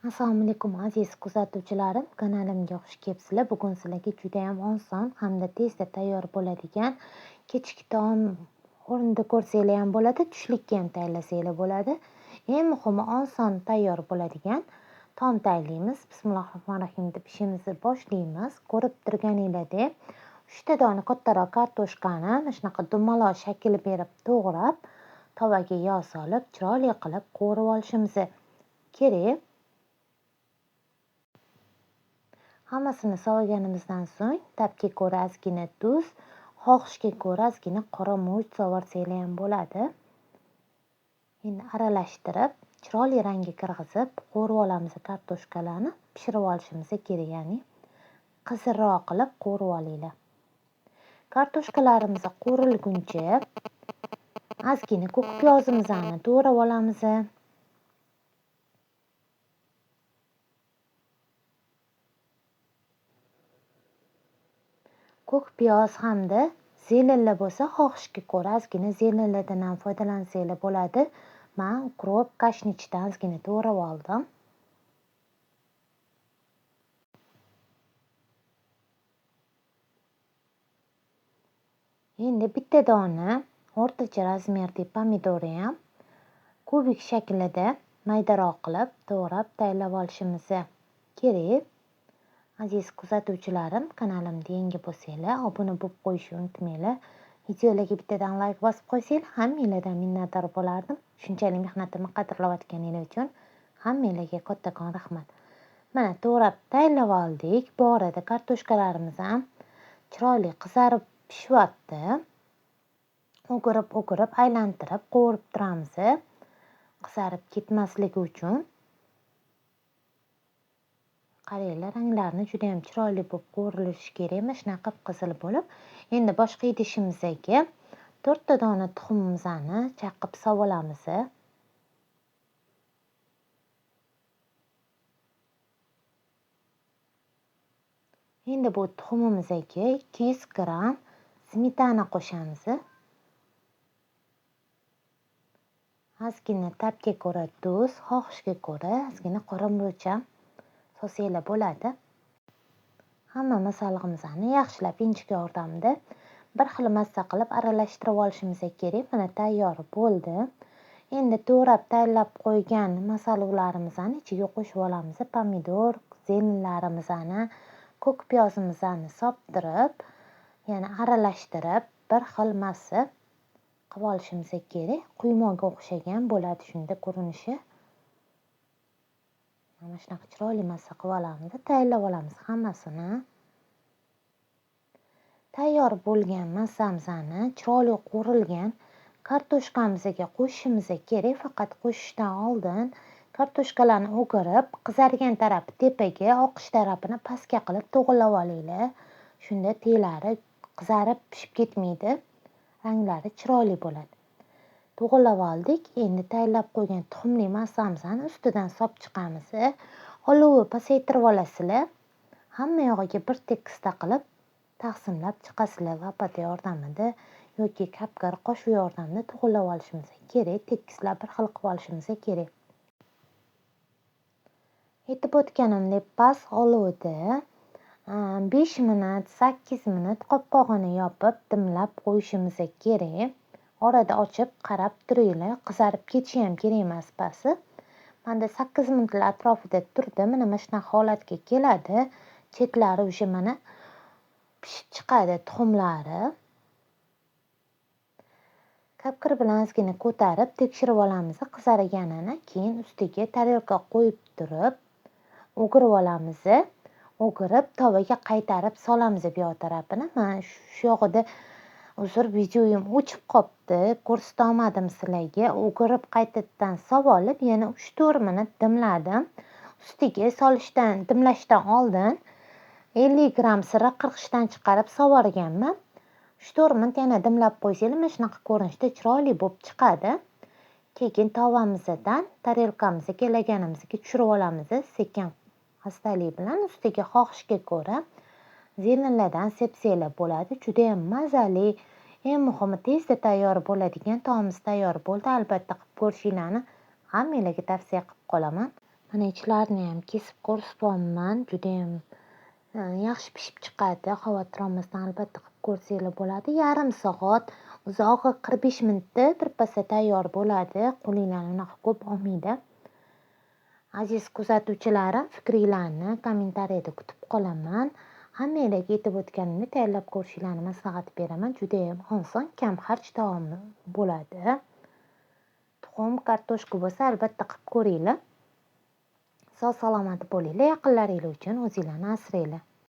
Assalomu alaykum aziz kuzatuvchilarim, kanalimga xush kelibsizlar. Bugun sizlarga juda ham oson hamda tezda tayyor bo'ladigan kechki taom o'rnida ko'rsanglar ham bo'ladi, tushlikka ham tayyorlasanglar bo'ladi. Eng muhimi oson tayyor bo'ladigan taom tayyorlaymiz. Bismillahirrohmanirrohim deb ishimizni boshlaymiz. Ko'rib turganinglardek 3 dona kattaroq kartoshkani mana shunaqa dumaloq shakl berib to'g'rab, tovaga yog' solib, chiroyli qilib qo'rib olishimiz kerak. Hammasini solganimizdan so'ng tabga ko'ra ozgina tuz, xohishga ko'ra ozgina qora murch sovarsanglar ham bo'ladi. Endi aralashtirib, chiroyli rangga kirgizib, qo'rib olamiz kartoshkalarni, pishirib olishimiz kerak, ya'ni qizarroq qilib qo'rib olinglar. Kartoshkalarimiz qo'rilguncha ozgina ko'k piyozimizni to'g'rab olamiz. Ko'k piyoz hamda zelenlar bo'lsa, xohishga ko'ra ozgina zelenlardan ham foydalansanglar bo'ladi. Men ukrop, kashnichdan ozgina to'g'rab oldim. Endi bitta dona o'rtacha razmerdagi pomidorni ham kubik shaklida maydaroq qilib to'g'rab tayyorlab olishimiz kerak. Aziz kuzatuvchilarim, kanalimga yangi bo'lsanglar, obuna bo'lib qo'yishni unutmanglar. Videolarga bittadan like bosib qo'ysanglar, hammanglardan minnatdor bo'lardim. Shunchalik mehnatimni qadrlayotganingiz uchun hammanglarga kattakon rahmat. Mana to'g'rab tayyorlab oldik. Bu orada kartoshkalarimiz ham chiroyli qizarib pishyapti. O'girib aylantirib qo'rib turamiz. Qizarib ketmasligi uchun. Qaranglar, ranglarini juda ham chiroyli bo'lib qo'rilishi kerak. Mana shunaqa qizil bo'lib. Endi boshqa idishimizga 4 dona tuxumimizni chaqib solamiz. Endi bu tuxumimizga 200 gram smetana qo'shamiz. Ozgina tabga ko'ra tuz, xohishga ko'ra ozgina qora murch ham solsanglar bo'ladi. Hamma masallig'imizni yaxshilab inchika yordamida bir xil massa qilib aralashtirib olishimiz kerak. Mana tayyor bo'ldi. Endi to'g'rab tayyorlab qo'ygan masalliqlarimizni ichiga qo'shib olamiz. Pomidor, zelenlarimizni, ko'k piyozimizni soltirib, yana aralashtirib bir xil massa qilib olishimiz kerak. Quymoqga o'xshagan bo'ladi shunda ko'rinishi. Mana shunaqa chiroyli massa qilib olamiz, tayyorlab olamiz hammasini. Tayyor bo'lgan massamizni chiroyli qo'rilgan kartoshkamizga qo'shishimiz kerak. Faqat qo'shishdan oldin kartoshkalarni o'girib, qizargan tarafi tepaga, oqish tarafini pastga qilib to'g'rilab olinglar. Shunda teylari qizarib pishib ketmaydi. Ranglari chiroyli bo'ladi. To'g'rilab oldik. Endi tayyorlab qo'ygan tuxumli massamizni ustidan solib chiqamiz. Olovni pasaytirib olasizlar. Hamma yog'iga bir tekisda qilib taqsimlab chiqasizlar lopata yordamida yoki kapkar qoshiq yordamida to'g'rilab olishimiz kerak. Tekislab bir xil qilib olishimiz kerak. Aytib o'tganimdek, past olovda 5 minut, 8 minut qopqog'ini yopib dimlab qo'yishimiz kerak. Orada ochib qarab turinglar. Qizarib ketishi ham kerak emas pasi. Menda 8 minutlar atrofida turdi. Mana shunaqa holatga keladi. Chetlari o'sha mana pishib chiqadi tuxumlari. Kapkir bilan ozgina ko'tarib tekshirib olamiz qizarganini. Keyin ustiga tarelka qo'yib turib o'girib olamiz. O'girib tovaga qaytarib solamiz bu yoq tarafini. Men shu yog'ida uzr, videoyim o'chib qopti. Ko'rsata olmadim sizlarga. O'girib qaytadan solib olib, yana 3-4 minut dimladim. Ustiga dimlashdan oldin 50 gram sira qirg'ichdan chiqarib sovorganman. 3-4 minut yana dimlab qo'ysanglar, mana shunaqa ko'rinishda chiroyli bo'lib chiqadi. Keyin tovamizdan tarelkamizga kelaganimizga tushirib olamiz. Sekin astalik bilan ustiga xohishga ko'ra zelenlardan sepsanglar bo'ladi. Juda ham mazali, eng muhimi tezda tayyor bo'ladigan taomimiz tayyor bo'ldi. Albatta qilib ko'rishinglarni hammanglarga tavsiya qilib qolaman. Mana ham kesib ko'rsatibman. Judayam yaxshi pishib chiqadi. Xavotir olmasdan albatta qilib ko'rsanglar bo'ladi. Yarim soat, uzog'i 45 minutda birpasda tayyor bo'ladi. Qo'linglarni unaqa ko'p olmaydi. Aziz kuzatuvchilarim, fikringlarni kommentariyada kutib qolaman. Hammanglarga aytib o'tganimni tayyorlab ko'rishinglarni maslahat beraman. Judayam oson, kam xarj taom bo'ladi. Tuxum, kartoshka bo'lsa albatta qilib ko'ringlar. Sog' salomat bo'linglar, yaqinlaringlar uchun o'zinglarni asranglar.